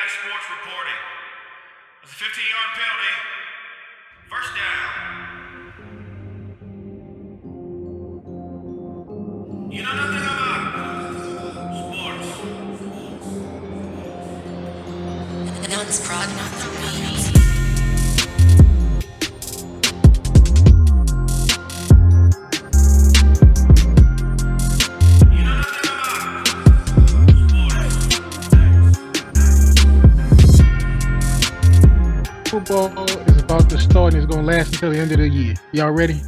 Sports reporting. It's a 15-yard penalty. First down. You know nothing about sports. Nuts prod on the beat. You know nothing about sports. Football is about to start and it's going to last until the end of the year. Y'all ready?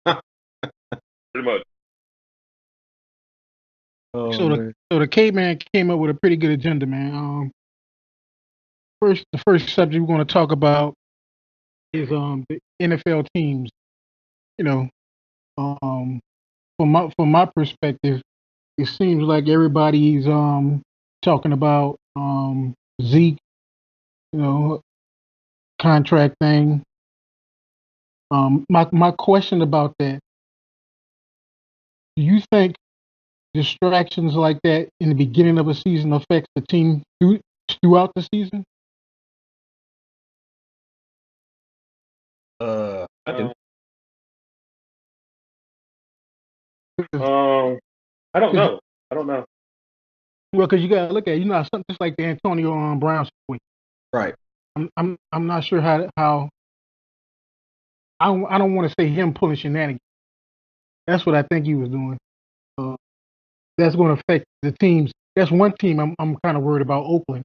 Pretty much. So the caveman came up with a pretty good agenda, man. The first subject we're going to talk about is the NFL teams. You know, from my perspective, it seems like everybody's talking about Zeke, contract thing. My question about that: do you think distractions like that in the beginning of a season affects the team throughout the season? I do. I don't know. Well, because you got to look at something just like the Antonio Brown situation. Right. I'm not sure how I don't want to say him pulling shenanigans. That's what I think he was doing. That's going to affect the teams. That's one team I'm kind of worried about, Oakland,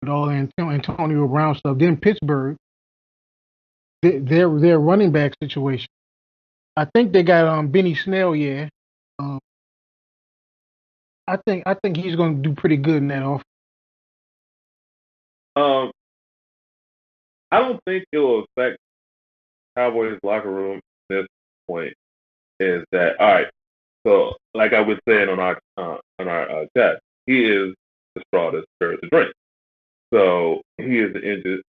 with all the Antonio Brown stuff. Then Pittsburgh, their running back situation. I think they got Benny Snell. Yeah, I think he's going to do pretty good in that offense. I don't think it will affect Cowboys locker room at this point. Is that all right? So, like I was saying on our chat, he is the straw that stirs the drink. So he is the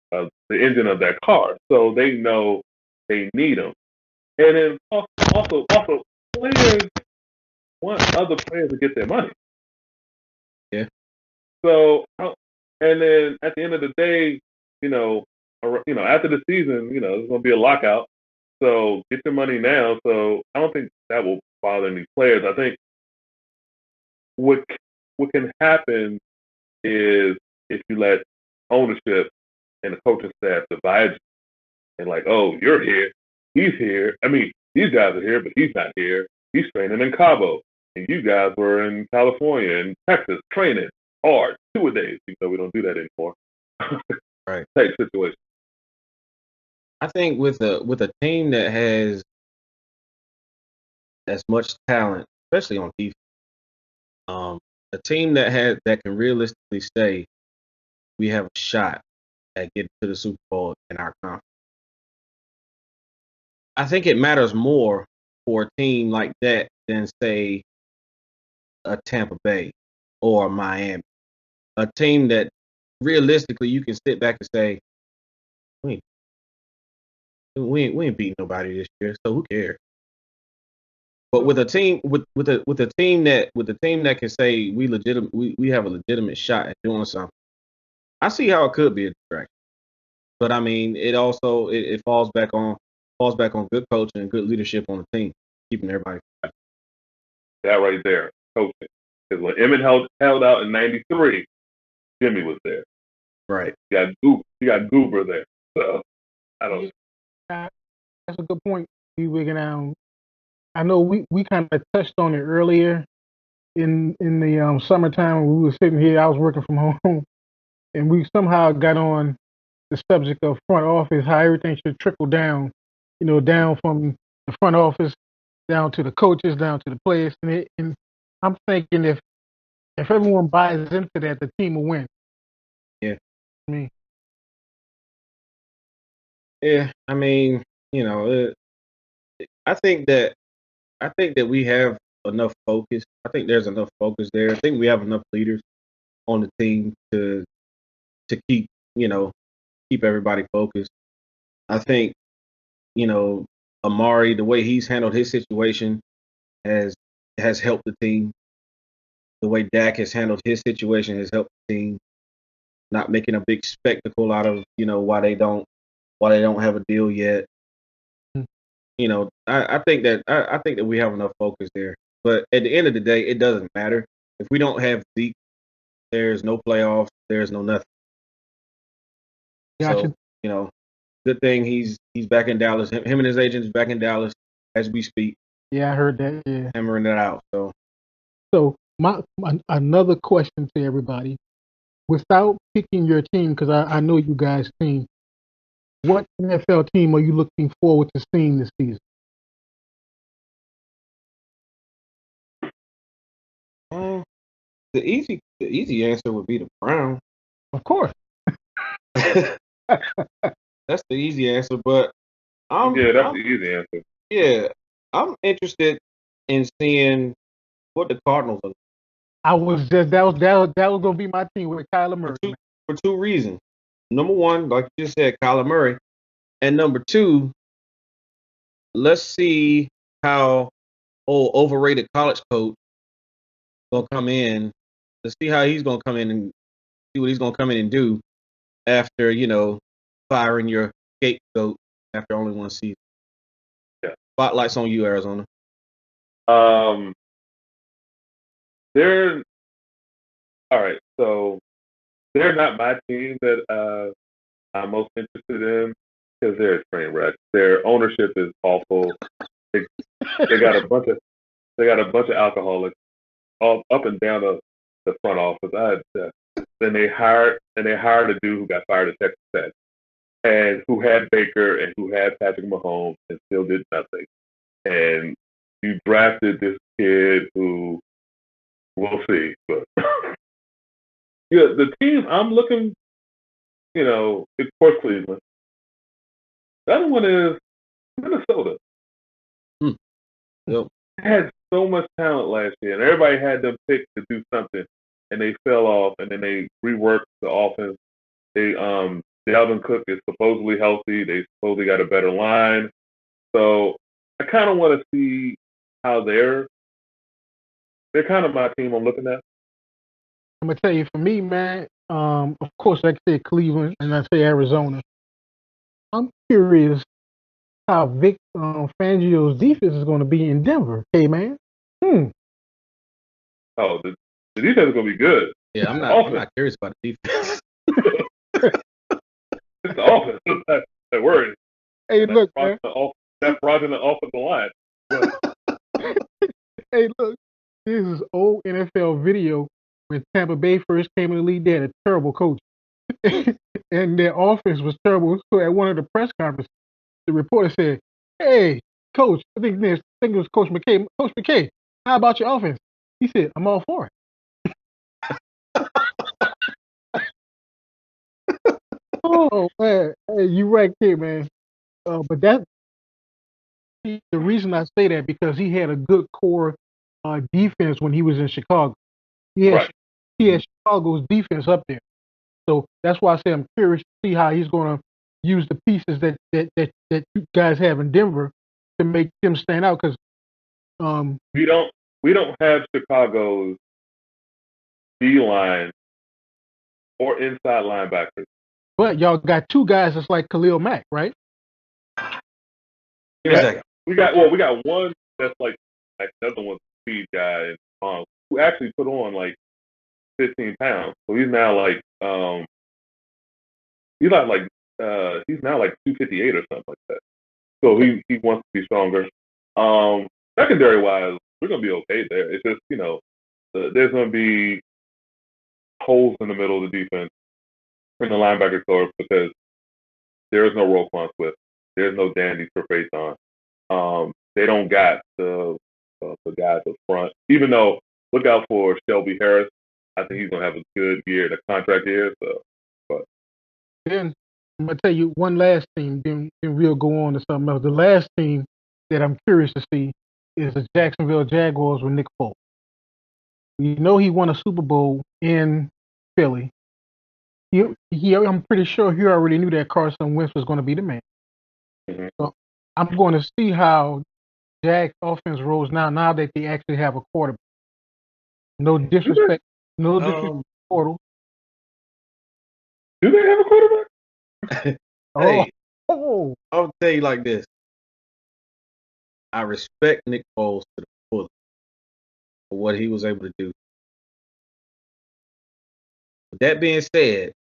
engine of that car. So they know they need him, and then also players want other players to get their money. Yeah. So, and then at the end of the day, after the season, there's going to be a lockout. So get your money now. So I don't think that will bother any players. I think what can happen is if you let ownership and the coaching staff divide you and like, oh, you're here, he's here. I mean, these guys are here, but he's not here. He's training in Cabo, and you guys were in California and Texas training hard 2-a-days. Even though we don't do that anymore. Right. Type situation. I think with a team that has as much talent, especially on defense, a team that can realistically say we have a shot at getting to the Super Bowl in our conference. I think it matters more for a team like that than say a Tampa Bay or Miami, a team that realistically you can sit back and say, we ain't beating nobody this year, so who cares? But with a team with a team that can say we have a legitimate shot at doing something, I see how it could be a distraction. But I mean, it also it falls back on good coaching and good leadership on the team, keeping everybody. That right there, coaching. Because when Emmett held out in '93, Jimmy was there. Right. You got Goober there. So I don't. That's a good point. I know we kind of touched on it earlier in the summertime when we were sitting here. I was working from home, and we somehow got on the subject of front office, how everything should trickle down, down from the front office down to the coaches, down to the players. And I'm thinking if everyone buys into that, the team will win. Yeah. I mean, I think that we have enough focus. I think there's enough focus there. I think we have enough leaders on the team to keep everybody focused. I think Amari, the way he's handled his situation has helped the team. The way Dak has handled his situation has helped the team. not making a big spectacle out of why they don't have a deal yet. I think that we have enough focus there. But at the end of the day, it doesn't matter if we don't have Zeke. There's no playoffs. There's no nothing. Gotcha. So good thing he's back in Dallas. Him and his agents back in Dallas as we speak. Yeah, I heard that. Yeah. Hammering that out. So my another question to everybody, without picking your team, because I know you guys' team, what NFL team are you looking forward to seeing this season? The easy answer would be the Browns. Of course. That's the easy answer, but that's the easy answer. Yeah, I'm interested in seeing what the Cardinals are. I was just that was gonna be my team with Kyler Murray. For two reasons. Number one, like you just said, Kyler Murray, and number two, let's see how overrated college coach gonna come in. Let's see how he's gonna come in and see what he's gonna come in and do after firing your scapegoat after only one season. Yeah. Spotlight's on you, Arizona. They're all right. So they're not my team that I'm most interested in because they're a train wreck. Their ownership is awful. They got a bunch of alcoholics all up and down the front office. Then they hired a dude who got fired at Texas Tech and who had Baker and who had Patrick Mahomes and still did nothing. And you drafted this kid who we'll see, but yeah, the team I'm looking, of course Cleveland. The other one is Minnesota. Yep. They had so much talent last year, and everybody had them picked to do something, and they fell off, and then they reworked the offense. Dalvin Cook is supposedly healthy. They supposedly got a better line. So I kind of want to see how they're kind of my team I'm looking at. I'm gonna tell you, for me, man. Of course, like I said, Cleveland, and I say Arizona. I'm curious how Vic Fangio's defense is going to be in Denver. Hey, man. Oh, the defense is going to be good. Yeah, I'm not curious about the defense. It's the offense that worries. Hey, look, man. That fraudulent offensive line. Hey, look. This is old NFL video when Tampa Bay first came in the league. They had a terrible coach, and their offense was terrible. So at one of the press conferences, the reporter said, "Hey, coach, I think it was Coach McKay. Coach McKay, how about your offense?" He said, "I'm all for it." Oh man, hey, you right there, man. But the reason I say that because he had a good core defense when he was in Chicago. He had Chicago's defense up there, so that's why I say I'm curious to see how he's going to use the pieces that you guys have in Denver to make them stand out. Because we don't have Chicago's D line or inside linebackers. But y'all got two guys that's like Khalil Mack, right? We got one that's like another one's a speed guy who actually put on like 15 pounds. So he's now like he's now like 258 or something like that. So he wants to be stronger. Secondary wise, we're gonna be okay there. It's just there's gonna be holes in the middle of the defense in the linebacker core because there is no Roquan Swift. There's no Dandy for on. They don't got the guys up front. Even though look out for Shelby Harris. I think he's gonna have a good year, the contract year. So, but then I'm gonna tell you one last team. Then we'll go on to something else. The last team that I'm curious to see is the Jacksonville Jaguars with Nick Foles. You know he won a Super Bowl in Philly. I'm pretty sure he already knew that Carson Wentz was going to be the man. Mm-hmm. So I'm going to see how Jags offense rolls now that they actually have a quarterback. No disrespect, Portal. Do they have a quarterback? Hey, Oh, I'll tell you like this. I respect Nick Foles to the fullest for what he was able to do. With that being said,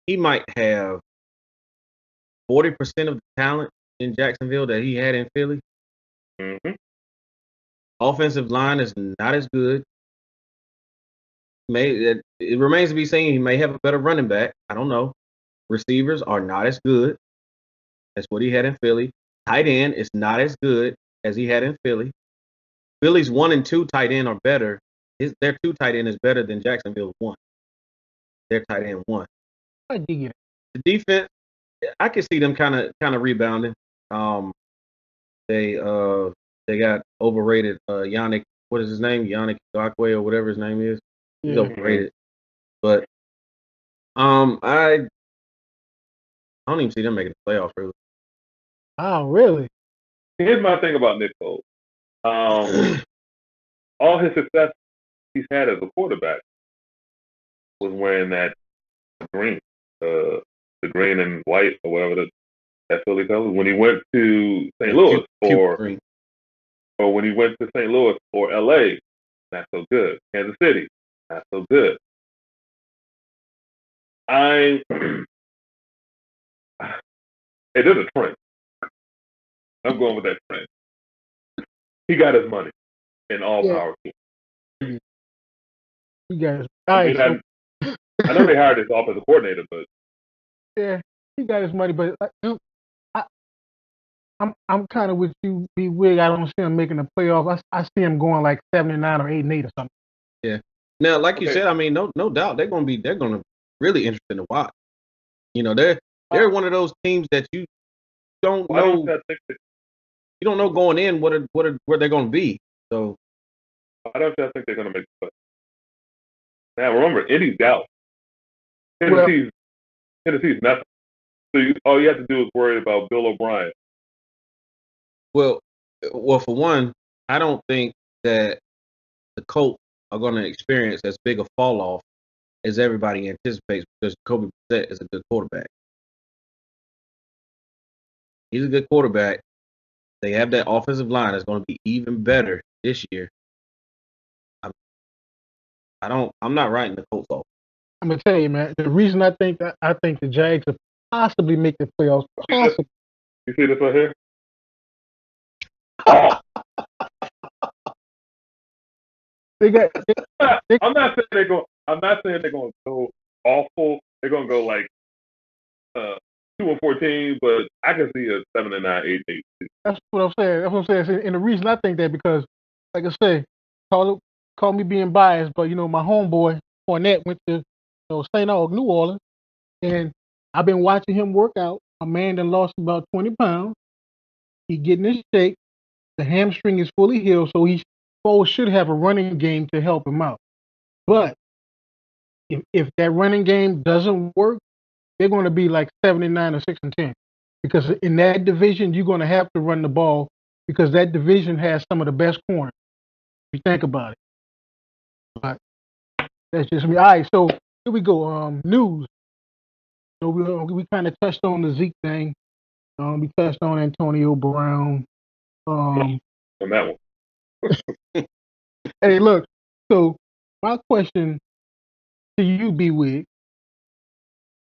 he might have 40% of the talent in Jacksonville that he had in Philly. Mm-hmm. Offensive line is not as good. It remains to be seen. He may have a better running back. I don't know. Receivers are not as good as what he had in Philly. Tight end is not as good as he had in Philly. Philly's 1 and 2 tight end are better. Their 2 tight end is better than Jacksonville's 1. Their tight end 1. I dig it. The defense, I can see them kind of rebounding. They got overrated. Yannick, what is his name? Yannick Ngakwe or whatever his name is. He's Yeah. overrated. But I don't even see them making the playoffs really. Oh, really? Here's my thing about Nick Foles. All his success he's had as a quarterback was wearing that green, the green and white or whatever that Philly colors. When he went to St. Louis or when he went to St. Louis or LA, not so good. Kansas City, not so good. Hey, there's a trend. I'm going with that trend. He got his money, and all power to him. You guys. I know they hired his offensive coordinator, but yeah, he got his money. But I'm kind of with you, B Wig. I don't see him making the playoffs. I see him going like 7-9 or 8-8 or something. Yeah. Now, like you Okay. said, I mean, no doubt they're gonna really interesting to watch. You know, they're one of those teams that you don't why know. don't you think that, You don't know going in where they're gonna be. So why don't you think they're going to make the playoffs? Now remember, Indy's Dallas. Tennessee's nothing. So all you have to do is worry about Bill O'Brien. well, for one, I don't think that the Colts are going to experience as big a fall off as everybody anticipates because Kobe Brissett is a good quarterback. He's a good quarterback. They have that offensive line that's going to be even better this year. I'm not writing the Colts off. I'm gonna tell you, man. The reason I think the Jags will possibly make the playoffs. Possibly. You see this right here? Oh. They got. I'm not saying they're going to go awful. They're going to go like 2-14, but I can see a 7-9, 8-8. That's what I'm saying. That's what I'm saying. And the reason I think that because, like I say, call me being biased, but my homeboy Fournette went to St. Aug, New Orleans, and I've been watching him work out. A man that lost about 20 pounds. He getting his shape. The hamstring is fully healed, so Foles should have a running game to help him out. But if that running game doesn't work, they're going to be like 7-9 or 6-10. Because in that division, you're going to have to run the ball because that division has some of the best corners. If you think about it. But that's just me. All right, so here we go. News. So we kind of touched on the Zeke thing. We touched on Antonio Brown. On that one. Hey, look. So my question to you, B-Wig,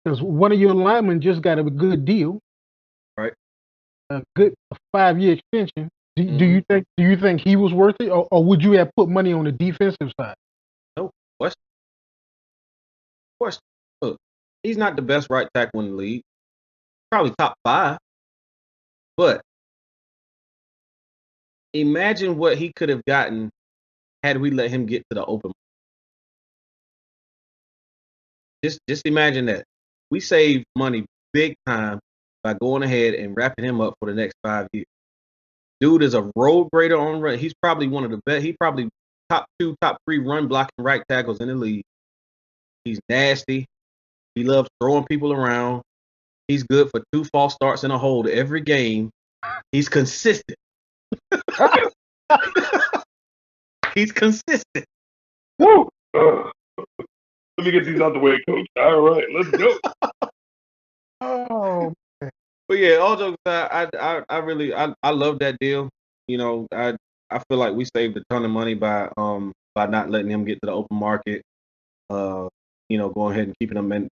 because one of your linemen just got a good deal, Right. a 5-year extension. Do you think he was worth it, or would you have put money on the defensive side? No question. Look, he's not the best right tackle in the league. Probably top 5. But imagine what he could have gotten had we let him get to the open. Just imagine that. We saved money big time by going ahead and wrapping him up for the next 5 years. Dude is a road grader on run. He's probably one of the best. He probably top 2, top 3 run blocking right tackles in the league. He's nasty. He loves throwing people around. He's good for 2 false starts and a hold every game. He's consistent. He's consistent. Woo! Let me get these out the way, coach. All right, let's go. Oh, But yeah, all jokes aside, I really I love that deal. You know, I feel like we saved a ton of money by not letting him get to the open market. You know, going ahead and keeping him in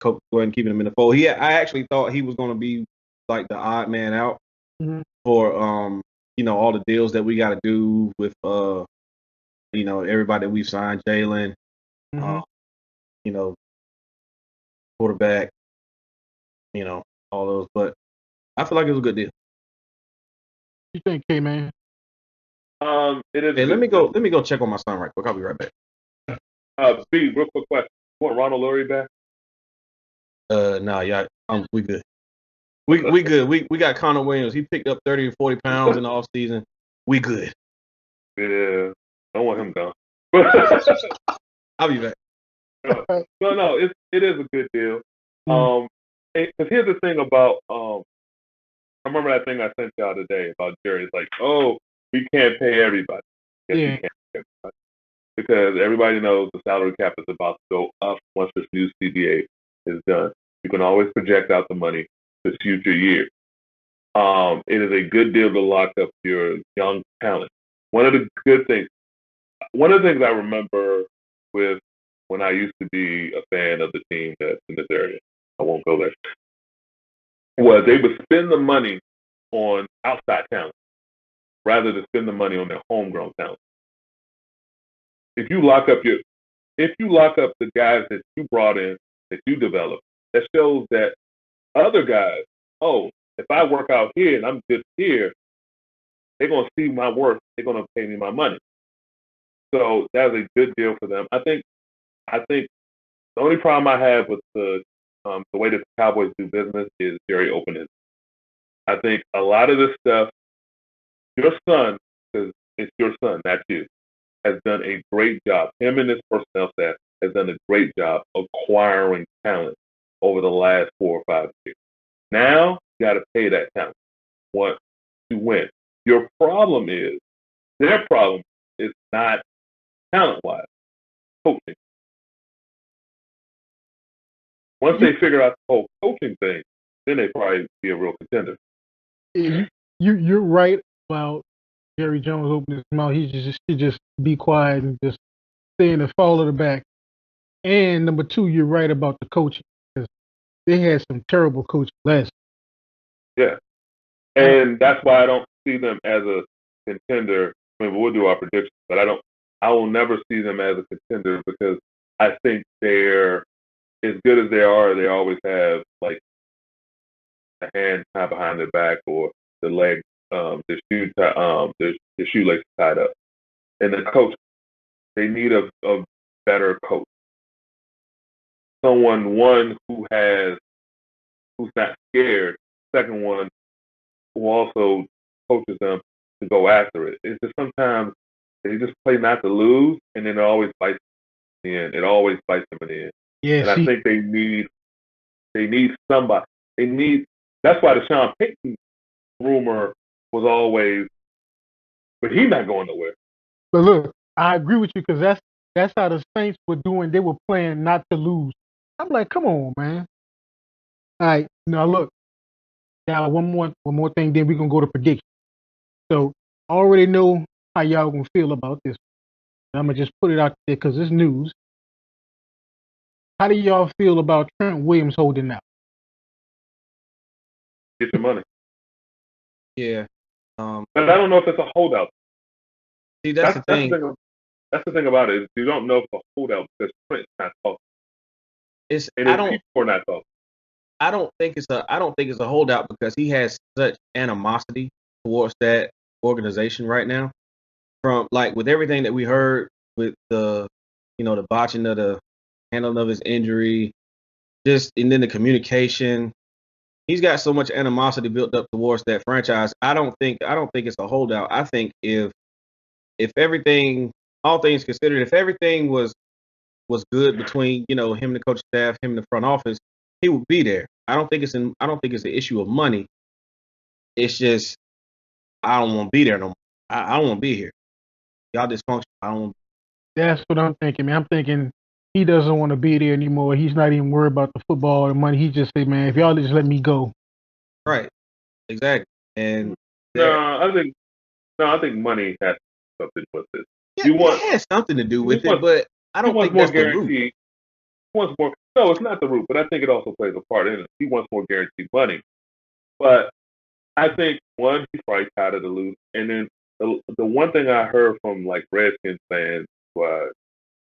the fold. I actually thought he was going to be like the odd man out mhm, for you know, all the deals that we got to do with you know, everybody that we've signed, Jalen, mhm. you know, quarterback, you know, all those. But I feel like it was a good deal. You think, K-Man? It is. Hey, a let good me deal. go check on my son right quick. I'll be right back. B, real quick question. You want Ronald Lurie back? Nah, yeah, we good. We good. We got Connor Williams. He picked up 30 or 40 pounds in the off season. We good. Yeah, I want him gone. I'll be back. No, it is a good deal. Mm, Because here's the thing about I remember that thing I sent y'all today about Jerry. It's like, oh, we can't pay everybody. Yes, you yeah. can't pay everybody because everybody knows the salary cap is about to go up once this new CBA is done. You can always project out the money to future years. It is a good deal to lock up your young talent. One of the things I remember with when I used to be a fan of the team that's in this area, I won't go there, was they would spend the money on outside talent rather than spend the money on their homegrown talent. If you lock up your, if you lock up the guys that you brought in, that you developed, that shows that other guys, oh, if I work out here and I'm good here, they're gonna see my worth. They're gonna pay me my money. So that was a good deal for them. I think the only problem I have with the way that the Cowboys do business is very open. I think a lot of this stuff, your son, because it's your son, not you, has done a great job. Him and his personnel staff has done a great job acquiring talent over the last 4 or 5 years. Now you got to pay that talent once you win. Your problem is their problem is not talent wise, coaching. Once You, they figure out the whole coaching thing, then they probably be a real contender. you, you're right about Jerry Jones opening his mouth. He should just be quiet and just stay in the fall of the back. And number two, you're right about the coaching because they had some terrible coaching last. Yeah. I don't. And that's why I don't see them as a contender. I mean, we'll do our predictions, but I will never see them as a contender because I think they're as good as they are. They always have like a hand tied behind their back or the leg, their shoelaces tied up. And the coach, they need a better coach, someone one who's not scared. Second one who also coaches them to go after it. It's just sometimes they just play not to lose, and then it always bites them in the end. It always bites them in the end. Yeah, And I see, think they need somebody. They need. That's why the Sean Payton rumor was always, but he's not going nowhere. but look, I agree with you because that's how the Saints were doing. They were playing not to lose. I'm like, come on, man. All right, now look. Now one more thing, then we gonna go to prediction. So I already know how y'all gonna feel about this. I'm gonna just put it out there because it's news. How do y'all feel about Trent Williams holding out? Get your money. Yeah. But I don't know if it's a holdout. See, that's the That's the thing. thing. That's the thing about it is you don't know if it's a holdout because Trent's not talking, It's and his people are not talking. I don't think it's a holdout because he has such animosity towards that organization right now. From like with everything that we heard with the the botching of the handling of his injury, just and then the communication. He's got so much animosity built up towards that franchise. I don't think it's a holdout. I think if everything, all things considered, if everything was good between him and the coaching staff, him and the front office, he would be there. I don't think it's an issue of money. It's just I don't want to be there no more. I don't want to be here. Y'all dysfunction. I don't. That's what I'm thinking, man. I'm thinking he doesn't want to be there anymore. He's not even worried about the football or the money. He just say, man, if y'all just let me go. Right. Exactly. And No, I think money has something with this. yeah, You want it has something to do with want it, but I he don't wants think more that's the root. guarantee. He wants more. No, it's not the root, but I think it also plays a part in it. He wants more guaranteed money, but I think one, he's probably tired of the lose, and then the one thing I heard from like Redskins fans who I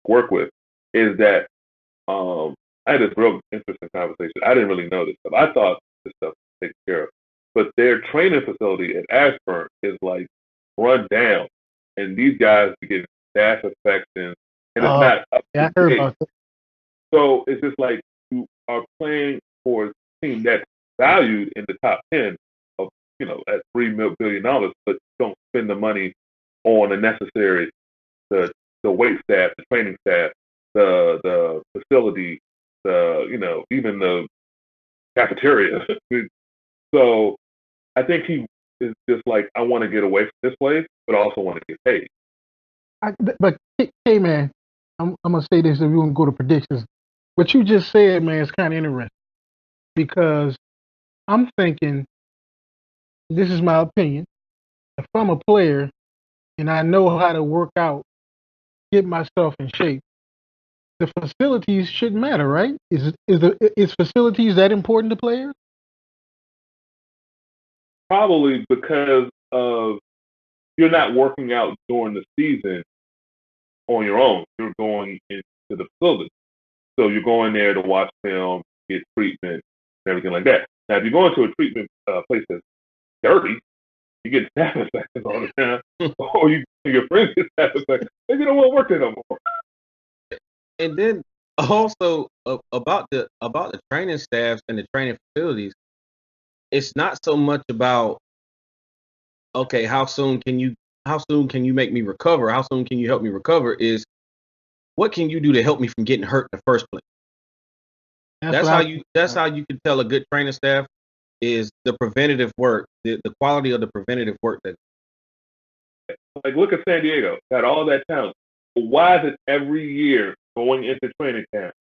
work with is that I had this real interesting conversation. I didn't really know this stuff. I thought this stuff was taken care of, but their training facility at Ashburn is like run down, and these guys are getting staph infections, and it's not up Yeah, to I heard date. about that. So it's just like you are playing for a team that's valued in the top 10 of, at $3 billion, but you don't spend the money on the necessary, the weight staff, the training staff, the facility, even the cafeteria. So I think he is just like, I want to get away from this place, but I also want to get paid. But hey, man, I'm gonna say this if we want to go to predictions. What you just said, man, is kind of interesting because I'm thinking this is my opinion. If I'm a player and I know how to work out, get myself in shape, the facilities shouldn't matter, right? Is facilities that important to players? Probably because of you're not working out during the season on your own. You're going into the facility. So you're going there to watch film, get treatment, and everything like that. Now, if you go into a treatment place that's dirty, you get staph infections all the time, or your friends get staph infections, maybe you don't want to work there no more. And then also about the training staffs and the training facilities, it's not so much about okay, how soon can you make me recover? How soon can you help me recover? Is what can you do to help me from getting hurt in the first place? That's how you can tell a good training staff is the preventative work, the quality of the preventative work that Like, look at San Diego, got all that talent. But why is it every year going into training camp,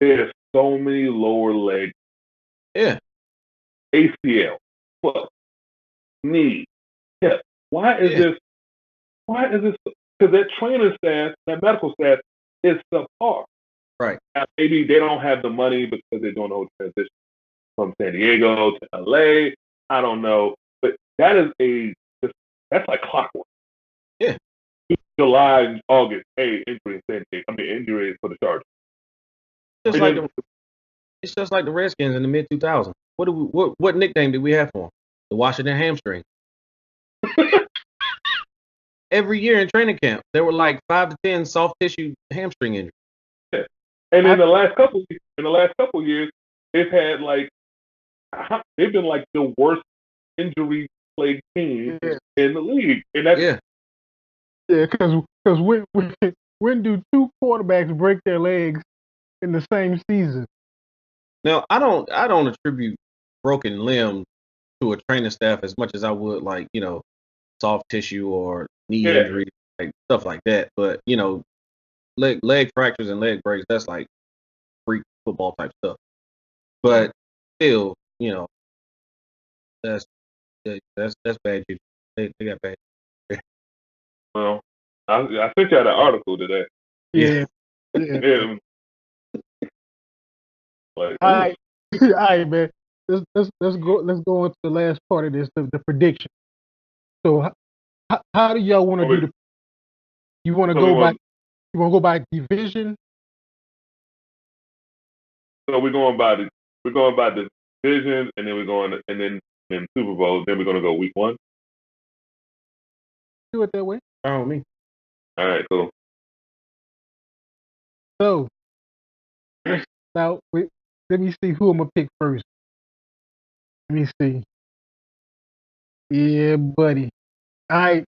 there's so many lower leg, yeah. ACL, foot, knee, hip? Why is Yeah. this? Why is this? Because that training staff, that medical staff, is subpar. Right. Now, maybe they don't have the money because they're doing the whole transition from San Diego to LA. I don't know, but that's like clockwork. Yeah. July, August, hey, injury in San Diego. I mean, injury for the Chargers. It's just like the Redskins in the mid 2000s. What nickname did we have for them? The Washington hamstring. Every year in training camp, there were like 5 to 10 soft tissue hamstring injuries. Yeah. And in the last couple years, they've had they've been like the worst injury plagued team in the league, and that's because when do two quarterbacks break their legs in the same season? Now, I don't attribute broken limb to a training staff as much as I would like, soft tissue or knee injury, like stuff like that. But, leg fractures and leg breaks, that's like freak football type stuff. But still, that's bad. They got bad. Well, I sent you out an article today. Yeah. Yeah. All right, all right, man. Let's go into the last part of this, the prediction. So, how do y'all want to do the? You want to go by division? So we're going by the division, and then we're going, and then Super Bowl. Then we're going to go week 1. Do it that way. Oh, me. All right, cool. So, now let me see who I'm gonna pick first. Let me see. Yeah, buddy. All right,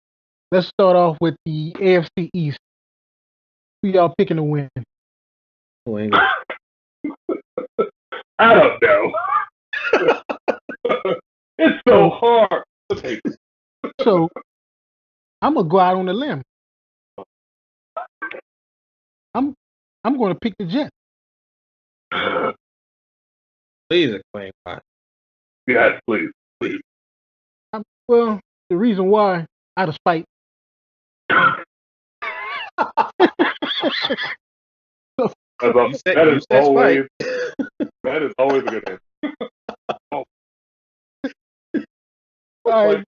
let's start off with the AFC East. Who y'all picking to win? I don't know. It's so hard. So I'm gonna go out on a limb. I'm going to pick the Jets. Please explain why. Yes, please. Well, the reason why, out of spite. You said always spite. that is always a good thing. All right.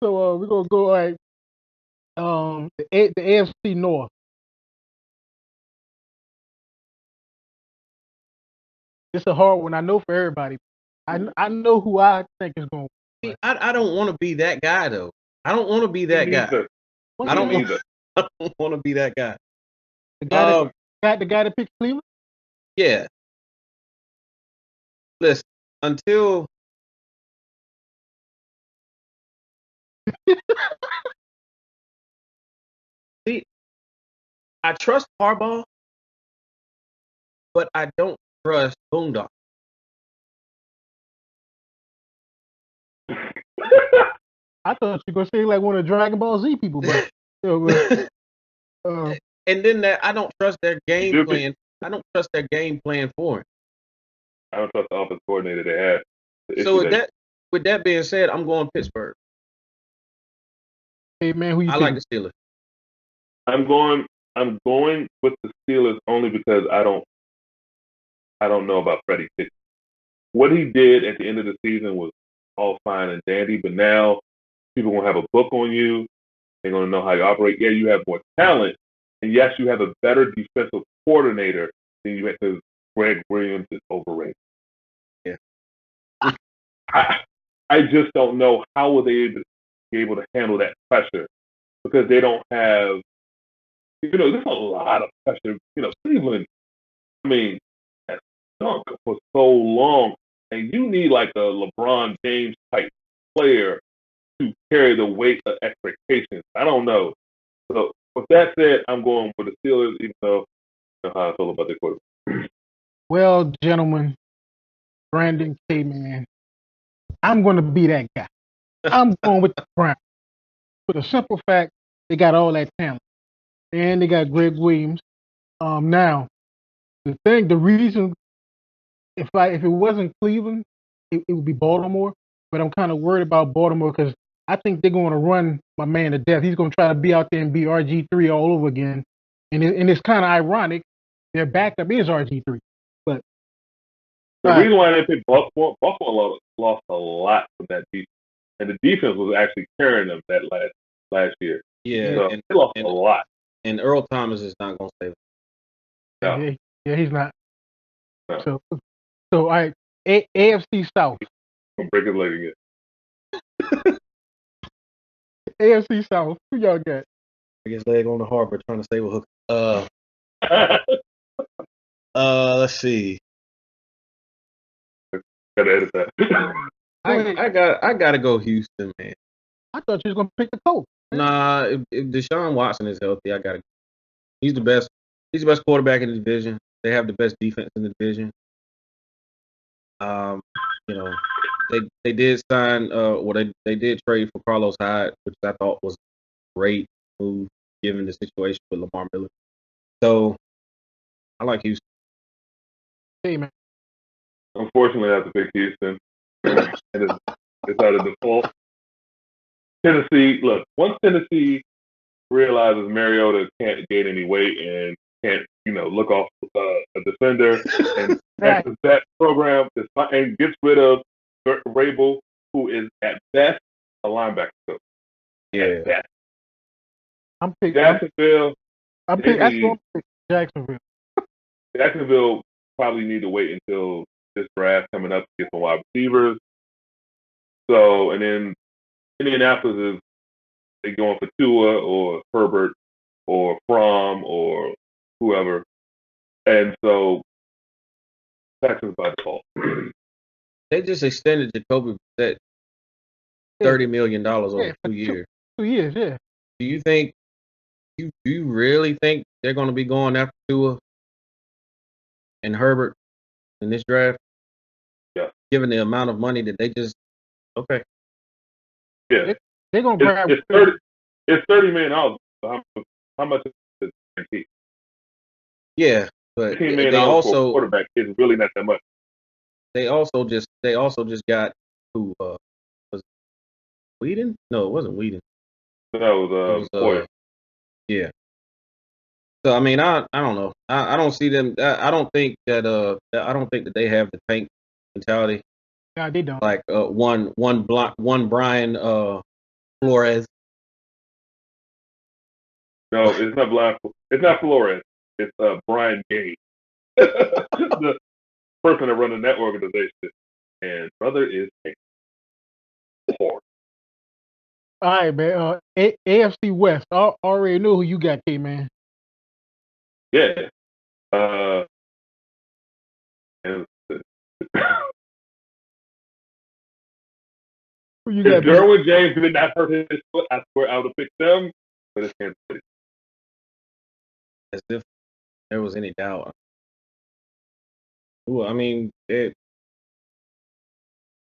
So we're gonna go like the AFC North. It's a hard one. I know for everybody. I know who I think is going. See, I don't want to be that guy though. I don't want to be that guy. I don't either. I don't want to be that guy. The guy that picked Cleveland. Yeah. Listen, until see, I trust Harbaugh, but I don't trust Boondoggle. I thought you were gonna say like one of the Dragon Ball Z people, but and then I don't trust their game plan. I don't trust their game plan for him. I don't trust the offense coordinator they have. So with that being said, I'm going Pittsburgh. Hey man, who you? I like the Steelers. I'm going with the Steelers only because I don't know about Freddie Kitchens. What he did at the end of the season was all fine and dandy, but now people are gonna have a book on you. They're gonna know how you operate. Yeah, you have more talent, and yes, you have a better defensive coordinator than you had because Greg Williams is overrated. Yeah. I just don't know how will they be able to handle that pressure because they don't have, there's a lot of pressure. Cleveland, I mean, has stunk for so long, and you need like a LeBron James type player to carry the weight of expectations. I don't know. So with that said, I'm going for the Steelers, even though I know how I feel about the quarterback. Well, gentlemen, Brandon K. Man, I'm going to be that guy. I'm going with the Browns for the simple fact they got all that talent, and they got Greg Williams. Now the reason, if it wasn't Cleveland, it would be Baltimore. But I'm kind of worried about Baltimore because I think they're going to run my man to death. He's going to try to be out there and be RG3 all over again, and it's kind of ironic. Their backup is RG3, but the reason why they picked Buffalo lost a lot from that defense, and the defense was actually carrying them that last year. Yeah, so they lost a lot. And Earl Thomas is not going to save them. No. Yeah, he's not. No. So all right, AFC South. Don't break his leg again. AFC South. Who y'all got? Break his leg on the harbor trying to save a hook. Let's see. Gotta edit that. I gotta go Houston, man. I thought you was gonna pick the Colts. Nah, if Deshaun Watson is healthy, I gotta. He's the best. He's the best quarterback in the division. They have the best defense in the division. They did sign. They did trade for Carlos Hyde, which I thought was a great move given the situation with Lamar Miller. So I like Houston. Hey man. Unfortunately, I have to pick Houston. And it's out of default. Tennessee, look, once Tennessee realizes Mariota can't gain any weight and can't, look off a defender, and that program and gets rid of Rabel, who is at best a linebacker coach. Yeah. I'm picking Jacksonville. Jacksonville. Jacksonville probably need to wait until this draft coming up to get some wide receivers. So, and then Indianapolis is they going for Tua or Herbert or Fromm or whoever, and so Texas by default. They just extended Jacoby Brissett $30 million over 2 years. 2 years, yeah. Do you think? Do you really think they're going to be going after Tua and Herbert in this draft? Yeah. Given the amount of money that they just Yeah. They're gonna grab. It's $30 million. So how much is it guaranteed? Yeah, but 15 million they dollars for a also quarterback is really not that much. they also just got who was it Whedon? No, it wasn't Whedon. That It was was Poyer. yeah. So I mean, I don't know. I don't see them. I don't think that they have the tank mentality Yeah, they don't. like one Brian Flores. No, it's not Blind. It's not Flores. It's Brian Gaines, the person that runs that organization. And brother is poor. All right, man. AFC West. I already know who you got, K man. Yeah. And Who you if got, man? Derwin James did not hurt his foot, I swear I would have picked them. But it's Kansas City. As if there was any doubt. Ooh, I mean,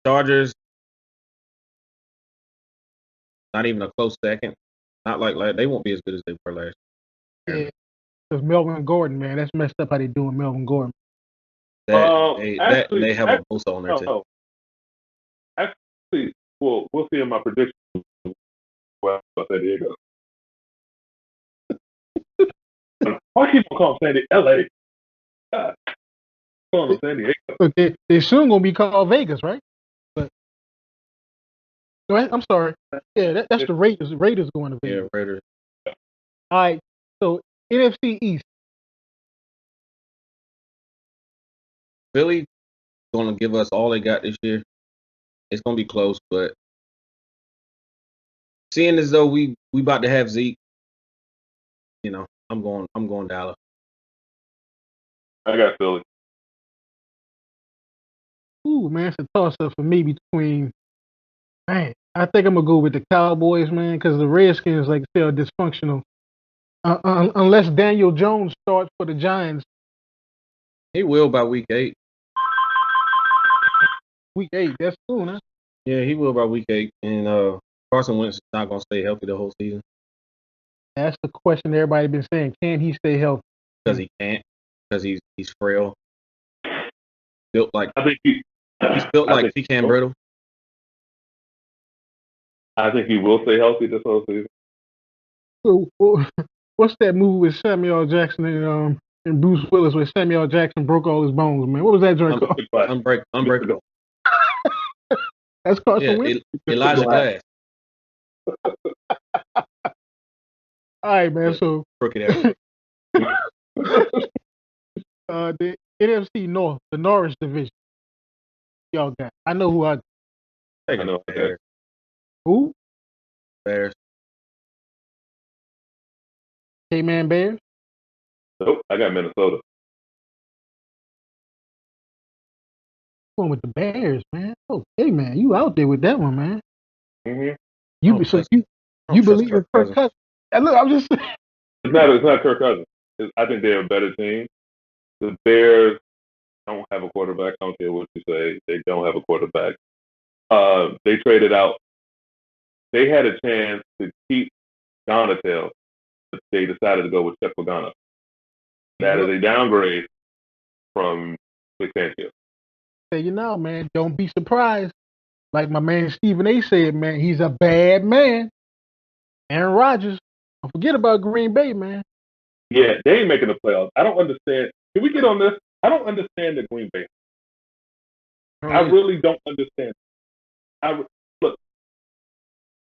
Chargers not even a close second. Not like they won't be as good as they were last year. Yeah, because Melvin Gordon, man. That's messed up how they doing Melvin Gordon. They have a Bosa on there too. No. Actually, we'll see in my prediction. Well, San Diego. Why keep on calling San Diego? LA. God, calling them San Diego. But they soon gonna be called Vegas, right? But go ahead. I'm sorry. Yeah, that's the Raiders. The Raiders going to Vegas. Yeah, Raiders. All right. So NFC East. Philly going to give us all they got this year. It's going to be close, but seeing as though we about to have Zeke, I'm going Dallas. I got Philly. Ooh, man, it's a toss up for me between. Man, I think I'm gonna go with the Cowboys, man, because the Redskins, like I said, are dysfunctional. Unless Daniel Jones starts for the Giants He will by week 8. week 8. That's soon, huh? Yeah, he will by week 8. And Carson Wentz is not going to stay healthy the whole season That's the question everybody been saying. Can he stay healthy? because he can't, because he's frail. Built like I think he's built like pecan brittle. I think he will stay healthy this whole season. So, what's that movie with Samuel Jackson and Bruce Willis where Samuel Jackson broke all his bones, man? What was that joint called? Unbreakable. That's Carson Wentz? Elijah Glass. All right, man. So Crooked arrow. the NFC North, the Norris division. Y'all got. I know who I. I know. Bears. Who? Bears. K-Man Bears. Nope, I got Minnesota. Going with the Bears, man. Oh, hey, man, you out there with that one, man. Mm-hmm. You believe in Kirk Cousins? Look, I'm just. It's not Kirk Cousins. I think they're a better team. The Bears don't have a quarterback. I don't care what you say. They don't have a quarterback. They traded out. They had a chance to keep Donatel, but they decided to go with Chuck Pagano. That is a downgrade from Vic Fangio. Say man, don't be surprised. Like my man Stephen A. said, man, he's a bad man. Aaron Rodgers. Don't forget about Green Bay, man. Yeah, they ain't making the playoffs. I don't understand. Can we get on this? I don't understand the Green Bay. I really don't understand. Look,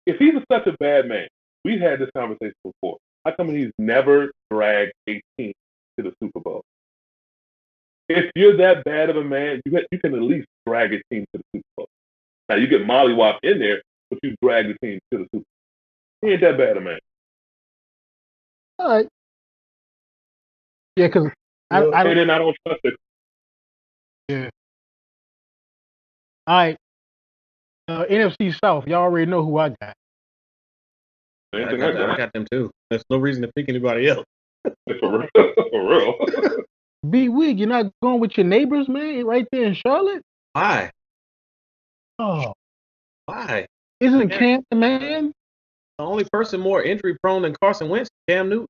if he's such a bad man, we've had this conversation before. How come he's never dragged a team to the Super Bowl? If you're that bad of a man, you can at least drag a team to the Super Bowl. Now you get Mollywop in there, but you drag the team to the Super Bowl. He ain't that bad a man. All right. Yeah, because and then I don't trust it. Yeah. All right. NFC South. Y'all already know who I got. I got them too. There's no reason to pick anybody else. For real. B Wig, you're not going with your neighbors, man, right there in Charlotte? Why? Oh. Why? Isn't Cam the man? The only person more injury prone than Carson Wentz is Cam Newton.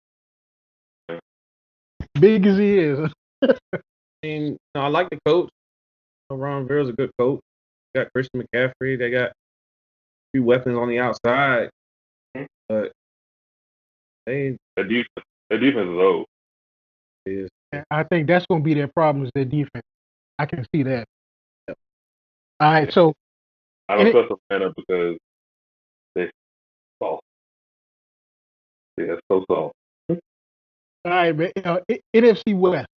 big as he is. And I like the coach. Ron Rivera's a good coach. Got Christian McCaffrey. They got a few weapons on the outside, but Their defense is old. is I think that's going to be their problem is their defense. I can see that. All right, so I don't trust Atlanta because they soft. Yeah, so soft. all right, man, NFC West.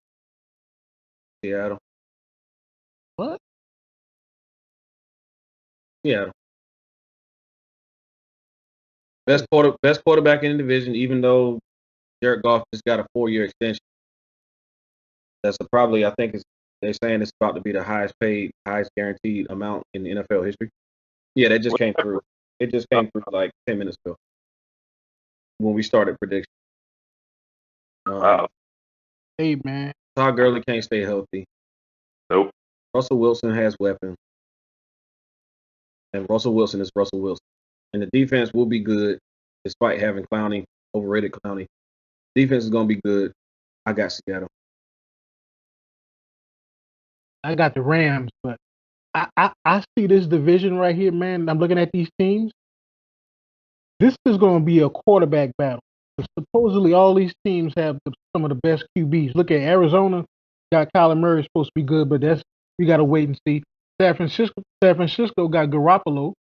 Seattle. What? Seattle. Best quarterback in the division, even though Jared Goff just got a 4-year extension. That's probably, I think they're saying it's about to be the highest paid, highest guaranteed amount in NFL history. Yeah, that just came through. It just came through like 10 minutes ago when we started prediction. Wow. Hey, man. Todd Gurley can't stay healthy. Nope. Russell Wilson has weapons. And Russell Wilson is Russell Wilson. And the defense will be good despite having Clowney, overrated Clowney. Defense is going to be good. I got Seattle. I got the Rams, but I see this division right here, man. I'm looking at these teams. This is going to be a quarterback battle. Supposedly, all these teams have some of the best QBs. Look at Arizona, got Kyler Murray supposed to be good, but we got to wait and see. San Francisco got Garoppolo.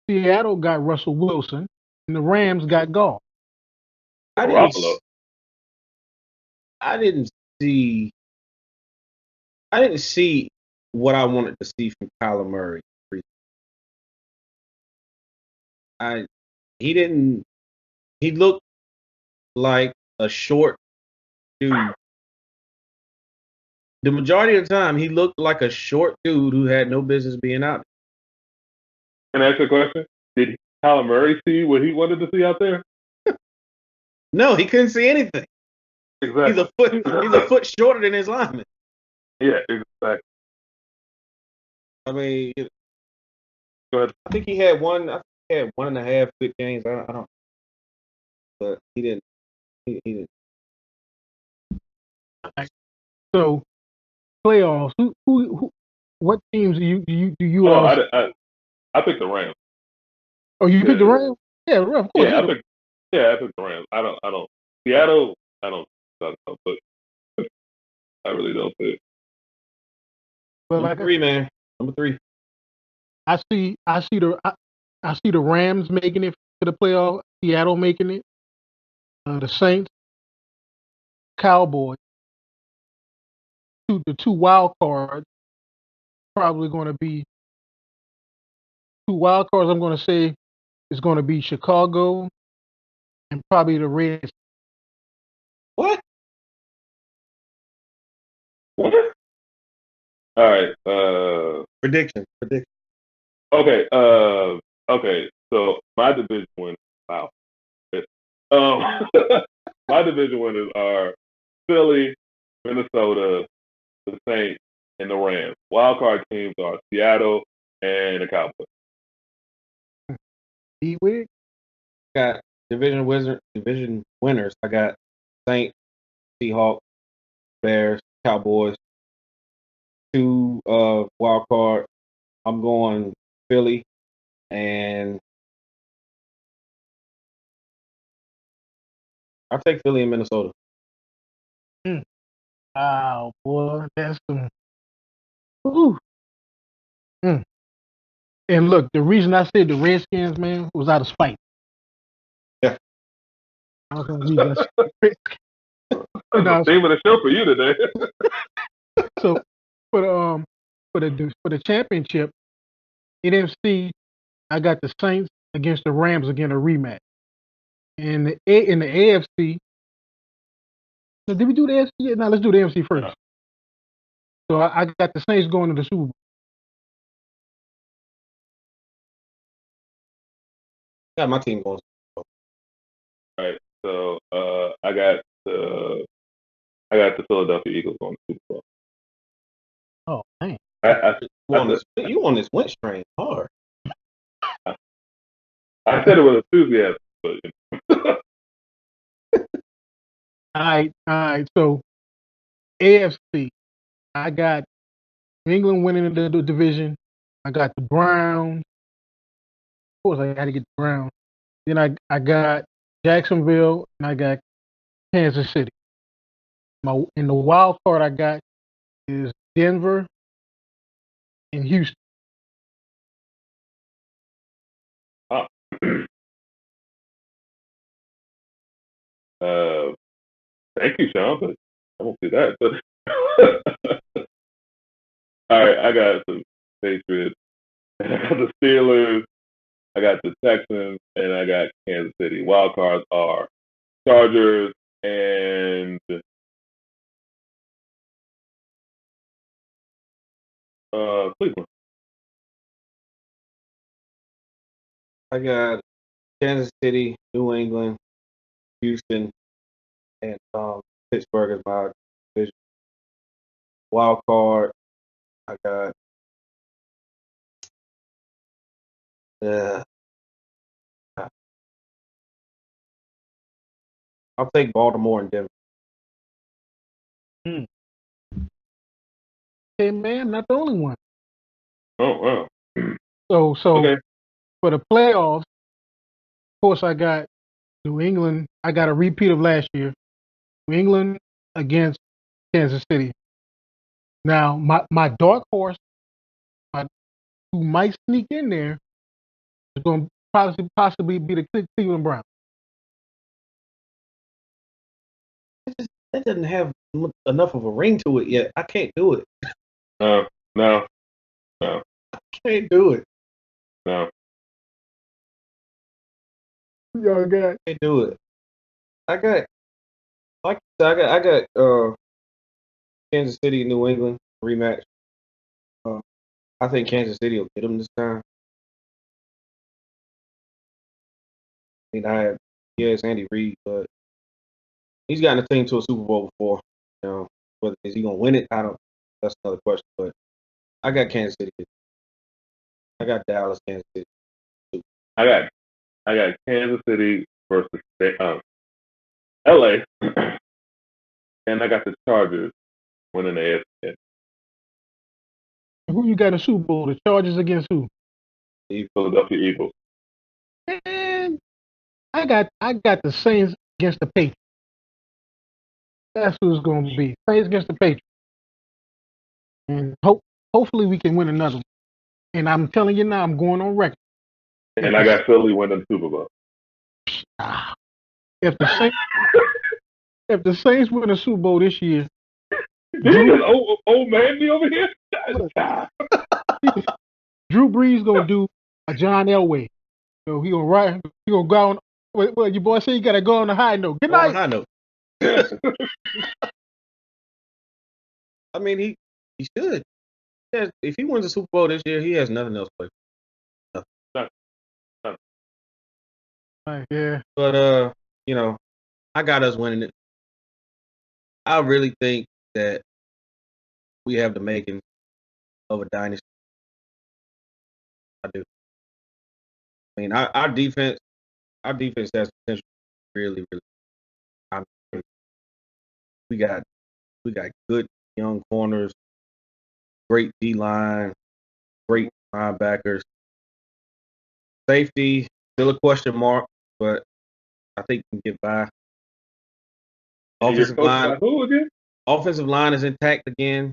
Seattle got Russell Wilson, and the Rams got Goff. I didn't see what I wanted to see from Kyler Murray. He looked like a short dude. The majority of the time, he looked like a short dude who had no business being out there. Can I ask you a question? Did Kyler Murray see what he wanted to see out there? No, he couldn't see anything. Exactly. He's a foot shorter than his lineman. Yeah, exactly. I mean, go ahead. I think he had 1.5 good games. I don't. But he didn't. He didn't. So, playoffs. Who? What teams do you? I picked the Rams. Oh, you picked the Rams? Yeah, of course. Yeah, I picked the Rams. I don't. Seattle. I don't. But I really don't think. But Number 3, man. Number 3. I see the Rams making it to the playoff. Seattle making it. The Saints, Cowboys. The 2 wild cards probably going to be 2 wild cards. I'm going to say is going to be Chicago and probably the Reds. What? All right. Prediction. Okay. Okay. So my division winners. Wow. My division winners are Philly, Minnesota, the Saints, and the Rams. Wild card teams are Seattle and the Cowboys. D-Wig? Got division winners. I got Saints, Seahawks, Bears, Cowboys. 2 wild card. I'm going Philly and I'll take Philly and Minnesota. Oh boy, that's some. Ooh. And look, the reason I said the Redskins, man, was out of spite. Yeah. I was gonna leave that. The theme of the show for you today. So for the championship, NFC, I got the Saints against the Rams again, a rematch. In the AFC, so did we do the AFC? No, let's do the AFC first. Yeah. So I got the Saints going to the Super Bowl. Got my team going. All right, so I got the Philadelphia Eagles going to the Super Bowl. Oh, man. You on this Wentz train hard. I said it with enthusiasm, but All right. So AFC, I got New England winning the division. I got the Browns. Of course, I got to get the Browns. Then I got Jacksonville and I got Kansas City. In the wild card I got is Denver and Houston. Ah. Thank you, Sean, but I won't do that. All right, I got the Patriots. I got the Steelers. I got the Texans, and I got Kansas City. Wild cards are Chargers and Cleveland. I got Kansas City, New England, Houston, and Pittsburgh as my division. Wild card, I got uh, I'll take Baltimore and Denver. Hey man, I'm not the only one. Oh wow. So Okay. for the playoffs, of course I got New England. I got a repeat of last year. New England against Kansas City. Now my dark horse, who might sneak in there, is going to possibly be the Cleveland Browns. That doesn't have enough of a ring to it yet. I can't do it. No. Can't do it. No. Y'all got Can't do it. I got like I got Kansas City, New England rematch. I think Kansas City will get them this time. I mean, yes, Andy Reid, but he's gotten a team to a Super Bowl before. You know, whether is he gonna win it? I don't. That's another question. But I got Kansas City. I got Dallas, Kansas City. I got Kansas City versus LA, and I got the Chargers winning the AFC. who you got in the Super Bowl? The Chargers against who? The Philadelphia Eagles. And I got the Saints against the Patriots. That's who it's going to be. Saints against the Patriots. And hopefully we can win another one. And I'm telling you now, I'm going on record. And I got Philly winning the Super Bowl. If the Saints win a Super Bowl this year, Did this old man be over here? Drew Brees gonna do a John Elway. So he gonna go on. Well, your boy said you gotta go on a high note. Good Go on a night. high note. I mean, he should. If he wins the Super Bowl this year, he has nothing else to play for. Yeah. But you know, I got us winning it. I really think that we have the making of a dynasty. I do. I mean, our defense has potential. Really, really. I mean, we got good young corners, great D line, great linebackers. Safety still a question mark, but I think we can get by. Offensive line, who again? offensive line is intact again.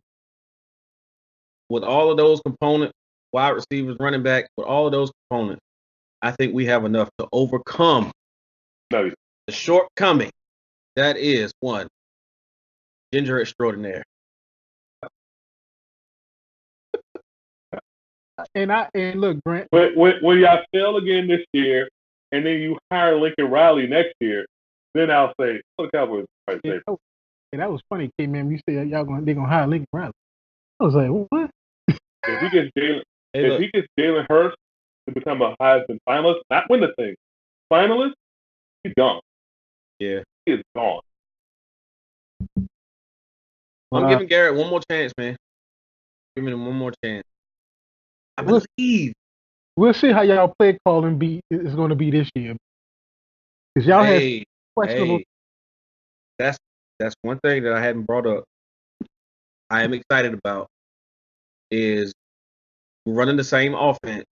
With all of those components, wide receivers, running back, with all of those components, I think we have enough to overcome the shortcoming that is one ginger extraordinaire. And look, Brent. When y'all fail again this year, and then you hire Lincoln Riley next year, then I'll say, "Oh, the Cowboys." Right, Yeah, that was funny, K-Man. You said they're gonna hire Lincoln Riley. I was like, what? If he gets Jalen Hurts to become a Heisman finalist, not win the thing, finalist, he's gone. Yeah, he is gone. I'm giving Garrett one more chance, man. Giving him one more chance. I believe. We'll see how y'all play calling is going to be this year. Because y'all have questionable. That's one thing that I hadn't brought up. I am excited about is we're running the same offense,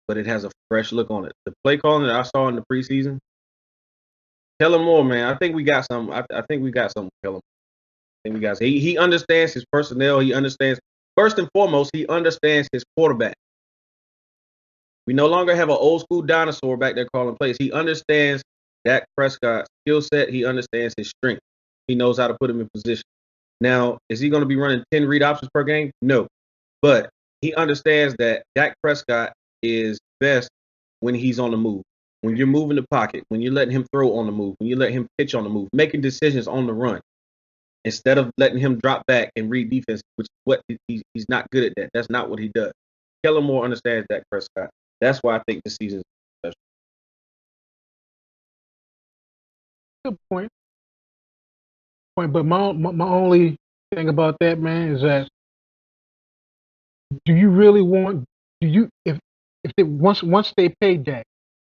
but it has a fresh look on it. The play calling that I saw in the preseason, Kellen Moore, man, I think we got some. I think we got some. Kellen. I think we got. He understands his personnel. He understands first and foremost. He understands his quarterback. We no longer have an old school dinosaur back there calling plays. He understands Dak Prescott's skill set. He understands his strength. He knows how to put him in position. Now, is he going to be running 10 read options per game? No. But he understands that Dak Prescott is best when he's on the move. When you're moving the pocket, when you're letting him throw on the move, when you let him pitch on the move, making decisions on the run, instead of letting him drop back and read defense, which is what he's not good at that. That's not what he does. Kellen Moore understands Dak Prescott. That's why I think this season is special. Good point. But my only thing about that, man, is that do you really want if they once they pay Dak,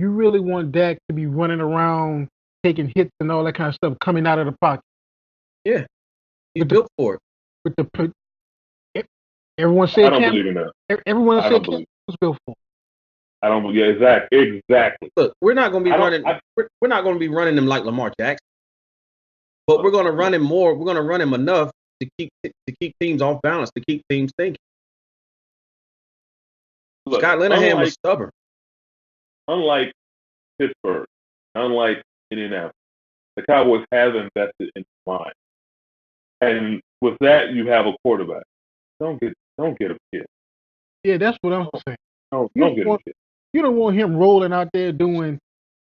you really want Dak to be running around taking hits and all that kind of stuff coming out of the pocket? Yeah, he's built for it. With the everyone I said don't Cam, believe in that. everyone I said don't Cam believe. was built for it. I don't believe. Yeah, exactly. Look, we're not going to be I don't- running. I- We're not going to be running him like Lamar Jackson, but we're going to run him more. We're going to run him enough to keep teams off balance, to keep teams thinking. Look, Scott Linehan was stubborn. Unlike Pittsburgh, unlike Indianapolis, the Cowboys have invested in line, and with that, you have a quarterback. Don't get a kid. Yeah, that's what I'm saying. Don't You get a want- kid. You don't want him rolling out there doing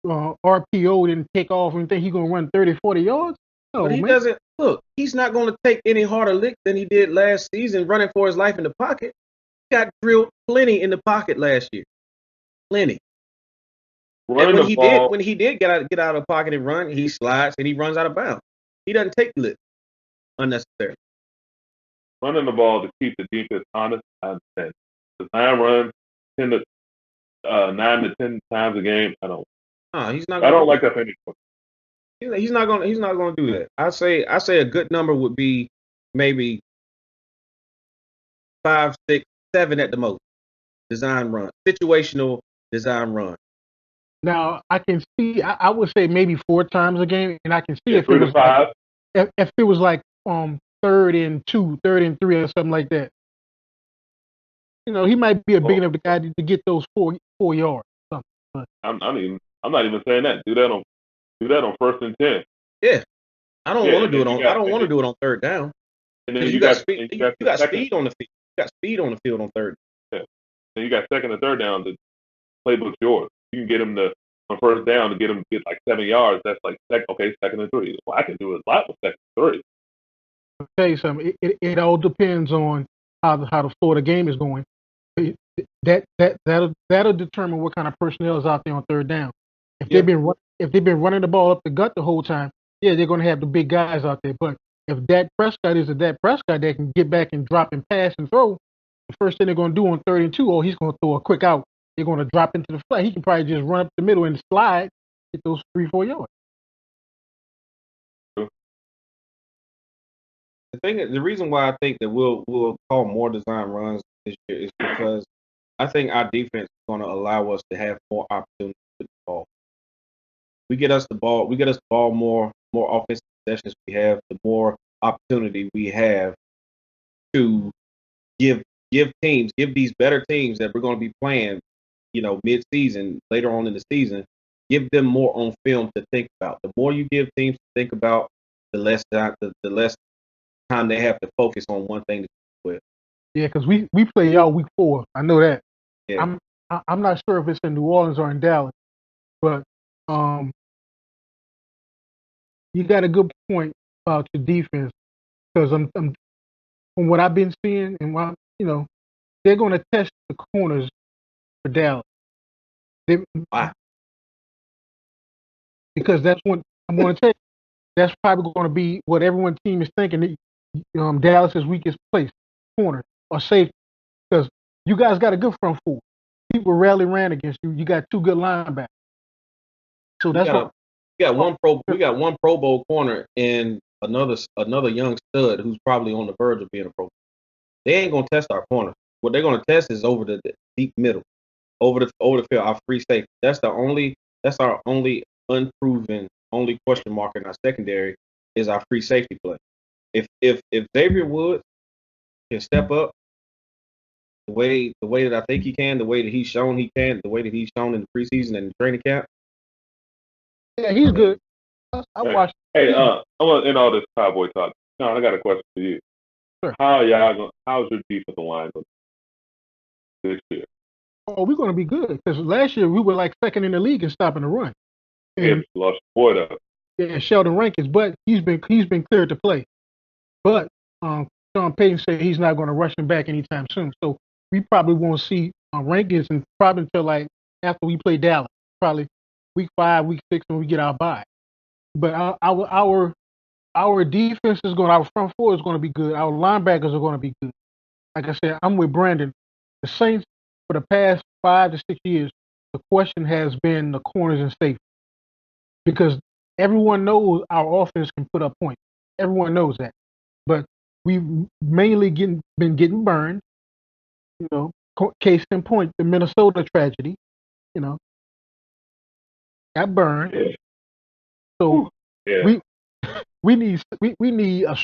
RPO and take off and think he's going to run 30, 40 yards. No, But he man. doesn't. Look, he's not going to take any harder lick than he did last season, running for his life in the pocket. He got drilled plenty in the pocket last year. Plenty. Running And the ball. when he did get out of the pocket and run, he slides and he runs out of bounds. He doesn't take lick unnecessarily. Running the ball to keep the defense honest, I understand. The 9 runs, 9 to 10 times a game, I don't. He's not. I don't like that for anyone. He's not going to do that. I say a good number would be maybe 5, 6, 7 at the most. Design run, situational design run. Now, I can see, I would say maybe 4 times a game, and I can see Yeah, if 3 it to was 5. if it was like 3rd and 2, 3rd and 3, or something like that. You know, he might be a big enough guy to get those 4 yards. Or something. But I'm not even saying that. Do that on 1st and 10. Yeah, I don't want to do it and on. you I don't got- want to do it on 3rd down. And then Because you got got speed. and You got the got second- speed on the field. You got speed on the field on 3rd. Then you got 2nd and 3rd down. The playbook's yours. You can get him on 1st down to get like 7 yards. That's like 2nd and 3. Well, I can do a lot with 2nd and 3. I'll tell you something. It all depends on how the Florida game is going. That'll determine what kind of personnel is out there on 3rd down. If they've been running the ball up the gut the whole time, yeah, they're going to have the big guys out there. But if Dak Prescott is a Dak Prescott that can get back and drop and pass and throw, the first thing they're going to do on 3rd and 2, he's going to throw a quick out. They're going to drop into the flat. He can probably just run up the middle and slide, get those 3, 4 yards. The reason why I think that we'll call more design runs this year is because I think our defense is going to allow us to have more opportunities with the ball. We get us the ball more offensive possessions we have, the more opportunity we have to give these better teams that we're going to be playing, mid-season, later on in the season, give them more on film to think about. The more you give teams to think about, the less time they have to focus on one thing to do with. Yeah, because we play y'all week 4. I know that. Yeah. I'm not sure if it's in New Orleans or in Dallas, but you got a good point about your defense, because I'm from what I've been seeing and they're going to test the corners for Dallas. Why? Because that's what I'm going to tell you. That's probably going to be what everyone's team is thinking. Dallas's weakest place, corner or safety, because you guys got a good front four. People rarely ran against you. You got 2 good linebackers. So that's we got one Pro Bowl corner in another young stud who's probably on the verge of being a pro. They ain't gonna test our corner. What they're gonna test is over the deep middle, over the field, our free safety. That's our only unproven, only question mark in our secondary is our free safety play. If Xavier Woods can step up the way that I think he can, the way that he's shown he can, the way that he's shown in the preseason and the training camp. Yeah, he's good. I watched. Hey, I want to end all this Cowboy talk. Sean, I got a question for you. Sure. How's your defensive line this year? Oh, we're going to be good because last year we were like second in the league in stopping the run. And lost your boy though. Yeah, Sheldon Rankins, but he's been cleared to play. But Sean Payton said he's not going to rush him back anytime soon. So we probably won't see Rankins and probably until like after we play Dallas, probably week 5, week 6 when we get our bye. But our defense is going. Our front four is going to be good. Our linebackers are going to be good. Like I said, I'm with Brandon. The Saints for the past 5 to 6 years, the question has been the corners and safety because everyone knows our offense can put up points. Everyone knows that, but we've mainly been getting burned. You know, case in point, the Minnesota tragedy. You know, got burned. Yeah. So yeah. we need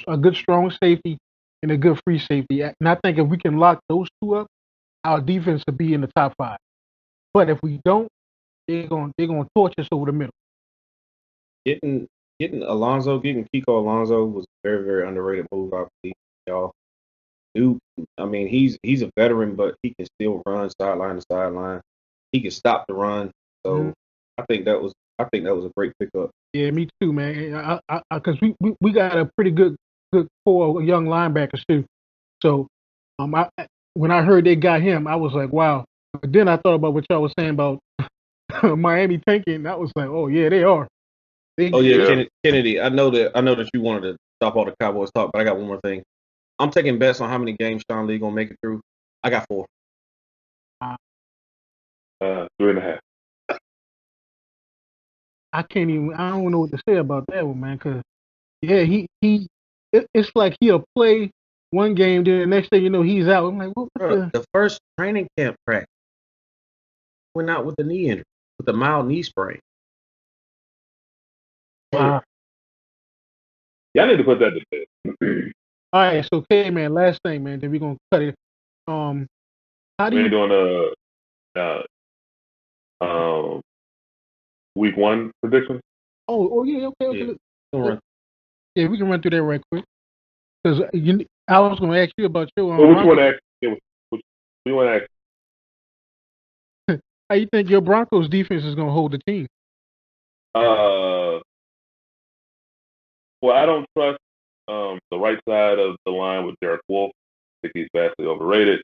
a good strong safety and a good free safety. And I think if we can lock those two up, our defense will be in the top 5. But if we don't, they're gonna torch us over the middle. Getting Kiko Alonso was a very, very underrated move, I believe, y'all. Dude, I mean, he's a veteran, but he can still run sideline to sideline. He can stop the run. So I think that was a great pickup. Yeah, me too, man. Because we got a pretty good core of young linebackers too. So when I heard they got him, I was like, wow. But then I thought about what y'all was saying about Miami tanking. I was like, oh yeah, they are. Kennedy. I know that you wanted to stop all the Cowboys talk, but I got one more thing. I'm taking bets on how many games Sean Lee gonna make it through. I got 4. 3.5. I don't know what to say about that one, man. Cause yeah, it's like he'll play one game, then the next thing you know, he's out. I'm like, what the first training camp practice went out with a knee injury, with a mild knee sprain. Wow. Y'all need to put that to bed. All right, so okay, man. Last thing, man. Then we're gonna cut it. How do we you doing week 1 prediction? Oh yeah, okay. Yeah, we can run through that right quick. Because I was going to ask you about your. Which one? Which you want to ask? How you think your Broncos defense is going to hold the team? Well, I don't trust the right side of the line with Derek Wolfe. I think he's vastly overrated.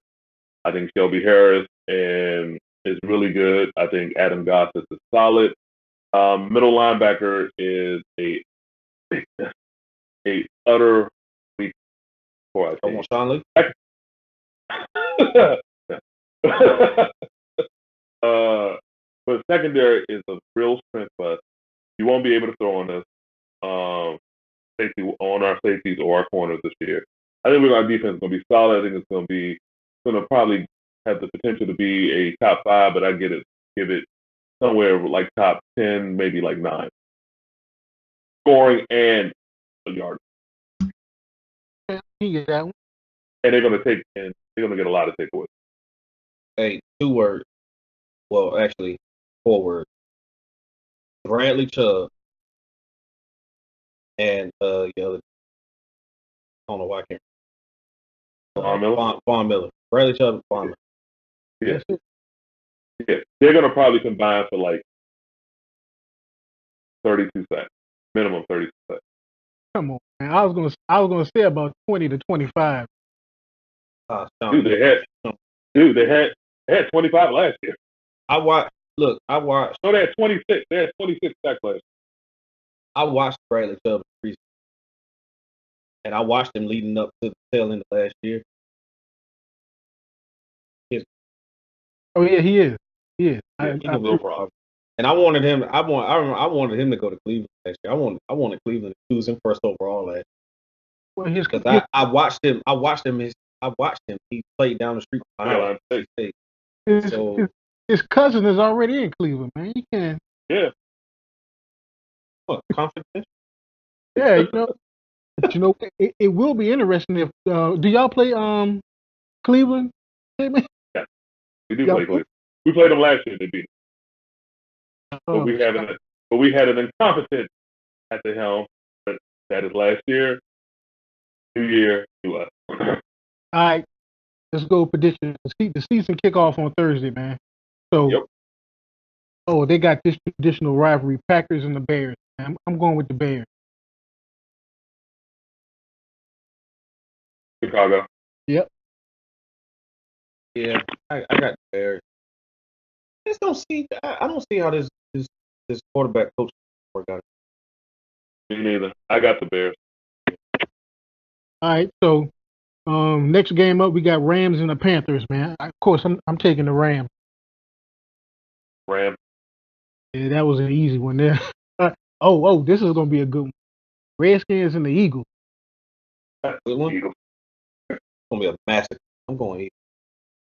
I think Shelby Harris is really good. I think Adam Gossett is solid. Middle linebacker is a utter weak for I think. Sean Lee? But secondary is a real strength for us. You won't be able to throw on us safety on our safeties or our corners this year. I think our defense is going to be solid. I think it's going to probably have the potential to be a top 5, but I give it somewhere like top 10, maybe like 9. Scoring and a yard. You get that one. And they're going to get a lot of takeaways. Hey, 2 words. Well, actually, 4 words. Bradley Chubb and the other. I don't know why I can't. Von Miller. Bradley Chubb and Von Miller. Yeah. They're going to probably combine for like 32 sacks. Minimum 32 sacks. Come on, man. I was gonna say about 20 to 25. Dude, they had 25 last year. I watched. No, they had 26. They had 26 sacks last year. I watched Bradley Chubb preseason, and I watched him leading up to the tail end of last year. Oh yeah, he is. He is. He's a real problem. And I wanted him. I wanted him to go to Cleveland last year. I wanted Cleveland to choose him first overall last Well, year because I watched him. I watched him. He played down the street from Carolina State. State. his, So his cousin is already in Cleveland, man. You can, Yeah. what, confidence? yeah, but it will be interesting if do y'all play Cleveland? Hey, man? Yeah. We do Y'all play Cleveland. We played them last year. They beat us. But we had an incompetent at the helm. But that is last year. New year, new us. all right, let's go prediction. The season kickoff on Thursday, man. So, Yep. they got this traditional rivalry: Packers and the Bears. Man. I'm going with the Bears. Chicago. Yep. Yeah, I got the Bears. I don't see how this quarterback coach work out. Me neither. I got the Bears. All right, so next game up, we got Rams and the Panthers, man. Of course, I'm taking the Rams. Rams. Yeah, that was an easy one there. This is gonna be a good one. Redskins and the Eagles. Good one. Eagles. It's gonna be a massacre. I'm going Eagles.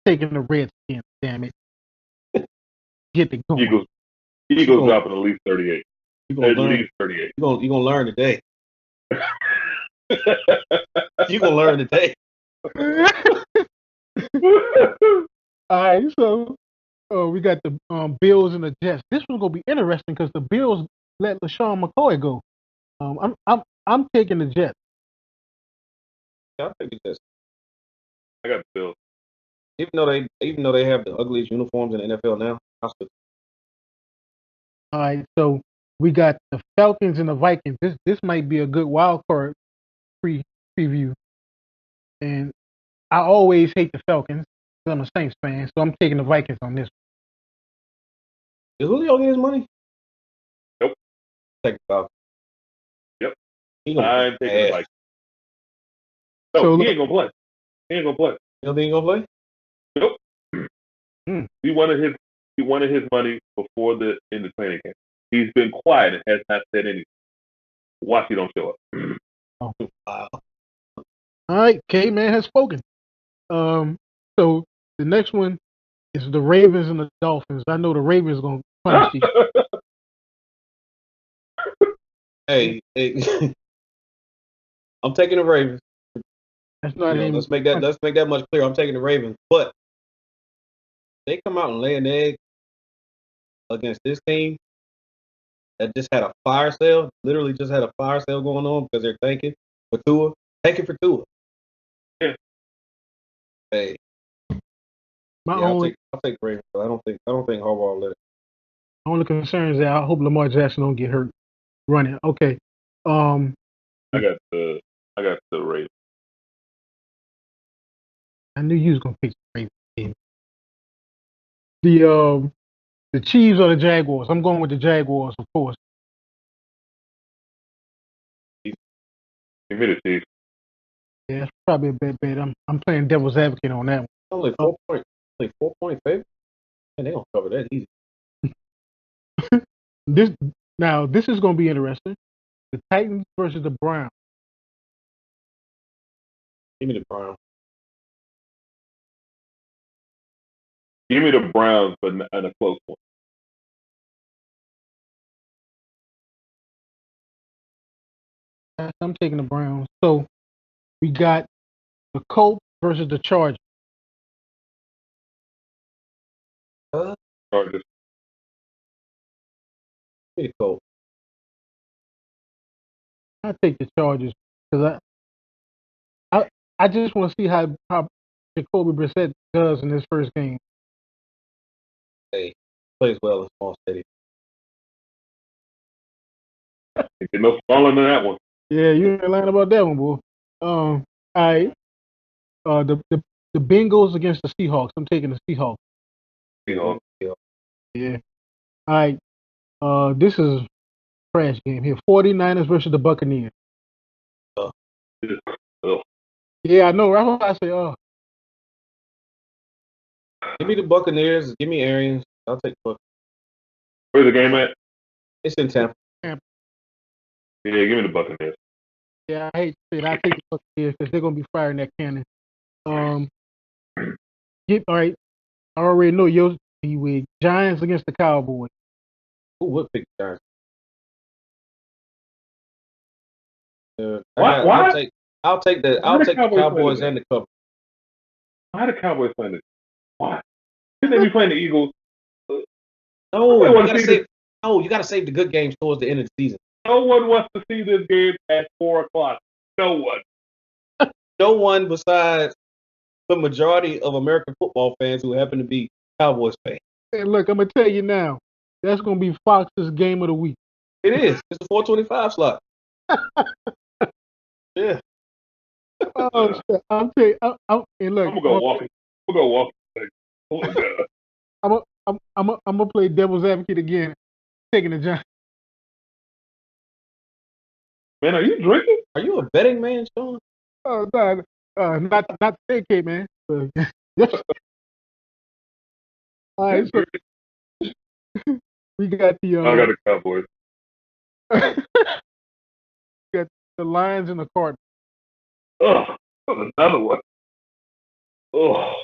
Taking the Redskins, damn it. Get it going. Eagles dropping at least 38. You gonna At learn. least 38. You gonna learn today. You gonna learn today. All right, so we got the Bills and the Jets. This one's gonna be interesting because the Bills let LaShawn McCoy go. I'm taking the Jets. I'll take the Jets. I got the Bills. Even though they have the ugliest uniforms in the NFL now, I'll still. All right, so we got the Falcons and the Vikings. This might be a good wild card preview. And I always hate the Falcons because I'm a Saints fan, so I'm taking the Vikings on this. Did Julio get his money? Nope. Take the Falcons. Yep. I'm taking the Vikings. No, So he ain't gonna play. He ain't gonna play. You don't think he gonna play? Nope. He wanted his money before the end of training camp. He's been quiet and has not said anything. Watch he don't show up. Oh, wow. All right, K-Man has spoken. So the next one is the Ravens and the Dolphins. I know the Ravens are gonna punish you. Hey, I'm taking the Ravens. That's not even. Let's make that much clear. I'm taking the Ravens, but they come out and lay an egg against this team that just had a fire sale. Literally, just had a fire sale going on because they're tanking for Tua. Tanking for Tua. Yeah. Hey. I'll take Ravens. I don't think Harbaugh will let it. Only concern is that I hope Lamar Jackson don't get hurt running. Okay. I got the Ravens. I knew you was gonna pick the Ravens. The Chiefs or the Jaguars. I'm going with the Jaguars, of course. Give me the Chiefs. Yeah, it's probably a bad bet. I'm playing devil's advocate on that one. Only 4-point favorite. And they don't cover that easy. This is going to be interesting. The Titans versus the Browns. Give me the Browns. Give me the Browns, but in a close one. I'm taking the Browns. So we got the Colts versus the Chargers. Chargers. Give me the Colts. I take the Chargers because I just want to see how Jacoby Brissett does in this first game. Hey, plays well in small stadium. Get no smaller than that one. Yeah, you ain't lying about that one, boy. All right. The Bengals against the Seahawks. I'm taking the Seahawks. Yeah. All right. This is a trash game here. 49ers versus the Buccaneers. Yeah, I know. That's why I say, Give me the Buccaneers. Give me Arians. I'll take the Buccaneers. Where's the game at? It's in Tampa. Yeah, give me the Buccaneers. Yeah, I hate to say it. I take the Buccaneers because they're gonna be firing that cannon. All right. I already know yours be with Giants against the Cowboys. Who would pick the Giants? Why? I'll take the Cowboys and the Cubs. Why the Cowboys playing this? Why? Shouldn't they be playing the Eagles? No, you gotta save the good games towards the end of the season. No one wants to see this game at 4:00. No one. No one besides the majority of American football fans who happen to be Cowboys fans. Hey, look, I'm gonna tell you now. That's gonna be Fox's game of the week. It is. It's the 4:25 slot. Yeah. Oh, shit. I'm telling you. And look, I'm gonna go walking. I'm gonna go walking. Oh my God. I'm gonna play devil's advocate again, taking the Giants. Man, are you drinking? Are you a betting man, Sean? Oh, no, not today, K man. Yes. All right, so we got the I got the Cowboys. we got the Lions and the Cardinals. Oh, another one. Oh,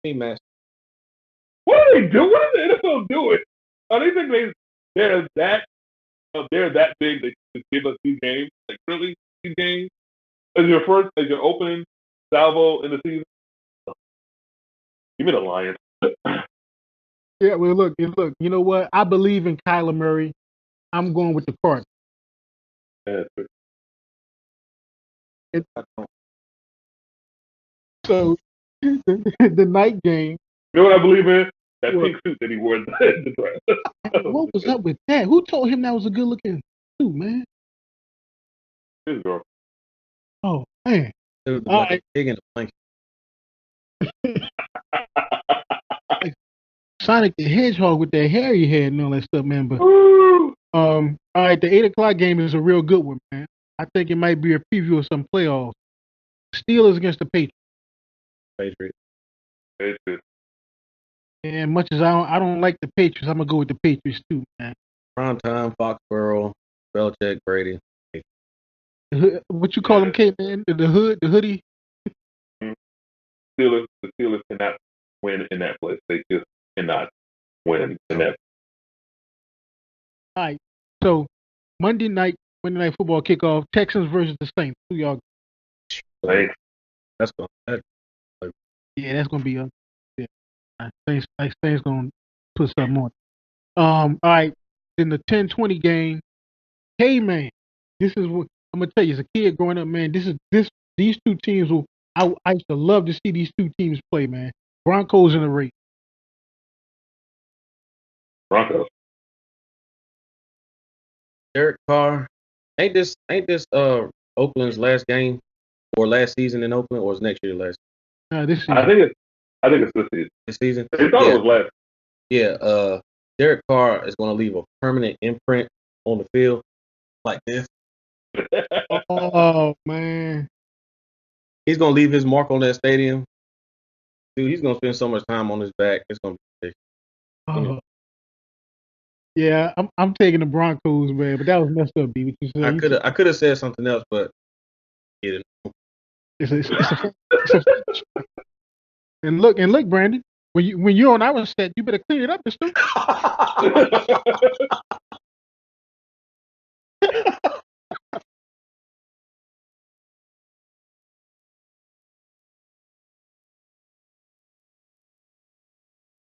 Hey, man. what are they doing? What is the NFL doing? Are they think they're that big they can give us these games? Like really, these games as your opening salvo in the season? Give me the Lions. Yeah, well, look. You know what? I believe in Kyler Murray. I'm going with the Cardinals. Yeah, So the night game. you know what I believe in? That What? pink suit that he wore in the draft. What was up with that? Who told him that was a good looking suit, man? His girl. Oh man. Dude, All like right. a pig in a blanket. Sonic the Hedgehog with that hair he had and all that stuff, man. But Woo! all right, the 8 o'clock game is a real good one, man. I think it might be a preview of some playoffs. Steelers against the Patriots. Patriots. Patriots. And much as I don't like the Patriots, I'm gonna go with the Patriots too, man. Prime time, Foxborough, Belichick, Brady. What you call them, K man? The hoodie. The Steelers cannot win in that place. They just cannot win in that. All right. So Monday night football kickoff. Texans versus the Saints. Who y'all? Saints. That's going. Yeah, that's gonna be a. Yeah, Saints gonna put something on. All right. Then the 10-20 game. Hey man, this is what I'm gonna tell you. As a kid growing up, man, these two teams will. I used to love to see these two teams play, man. Broncos and the Raiders. Broncos. Derek Carr. Ain't this Oakland's last game or last season in Oakland, or is next year last? This season. I think it's this season. This season. They thought it was last. Yeah. Derek Carr is going to leave a permanent imprint on the field like this. Oh man. He's going to leave his mark on that stadium. Dude, he's going to spend so much time on his back. It's going to be. Yeah, I'm taking the Broncos, man. But that was messed up, B. What you said? I could have said something else, but yeah. It's a and look, Brandon. When you're on our set, you better clean it up, mister.